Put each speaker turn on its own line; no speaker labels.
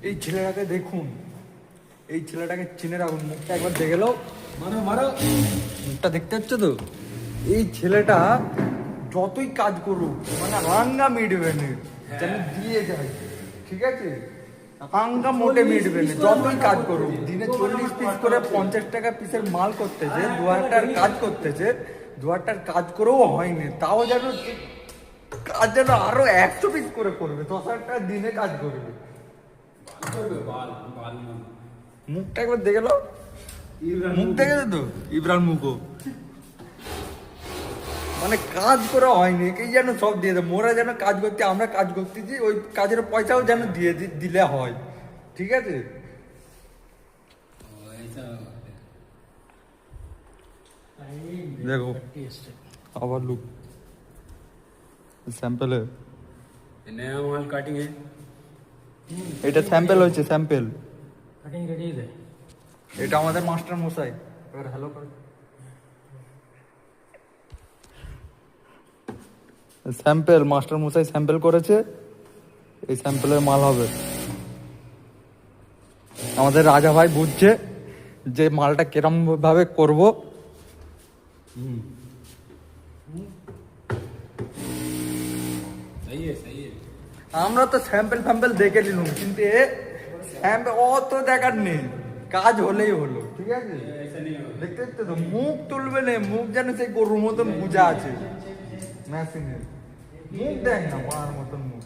এই ছেলেটাকে দেখুন, এই ছেলেটাকে চিনে রাখুন, মুখটা একবার দেখে গেল। মারো মারো, মুখটা দেখতে হচ্ছে তো। এই ছেলেটা যতই কাজ করুক মানে হাঙ্গা মিটবে না, যেন দিয়ে যায়, ঠিক আছে? হাঙ্গা মোটে মিটবে না, যতই কাজ করুক। দিনে 40 পিস করে 50 টাকা পিসের মাল করতেছে, 2000টার কাজ করতেছে, 2000টার কাজ করেও হয়নি, তাও যেন কাজ যেন আরো 100 পিস করে করবে, 10,000 টাকা দিনে কাজ করবে। মুখটা একবার দেখে লো, মুখ দেখেছে তো ইব্রাহিম মুখো, মানে কাজ করে হয়নি, এই যেন সব দিয়ে দেয়। মোরা যেন কাজ করতে, আমরা কাজ করতেছি, ওই কাজের পয়সাও যেন দিয়ে দিলে হয়, ঠিক আছে? দেখো আবার লুক স্যাম্পল,
नया माल कटिंग है।
এটা স্যাম্পল হচ্ছে, স্যাম্পল।
कटिंग रेडी है।
এটা আমাদের মাস্টার মশাই, এবার হ্যালো করে। স্যাম্পল মাস্টার মশাই স্যাম্পল করেছে, এই স্যাম্পলের মাল হবে। আমাদের রাজা ভাই বুঝছে যে মালটা কিরম ভাবে করব।
सही है सही है।
আমরা তো স্যাম্পল ফ্যাম্পল দেখে নিলাম, কিন্তু এ স্যাম্পল অত দেখার নেই, কাজ হলেই হলো, ঠিক আছে?
ऐसा नहीं होगा।
দেখতে দেখতে তো মুখ তুলবে না, মুখ যেন সেই গরুর মতন বুঝা আছে মেশিনের, মুখ দেখ না মার মতন মুখ।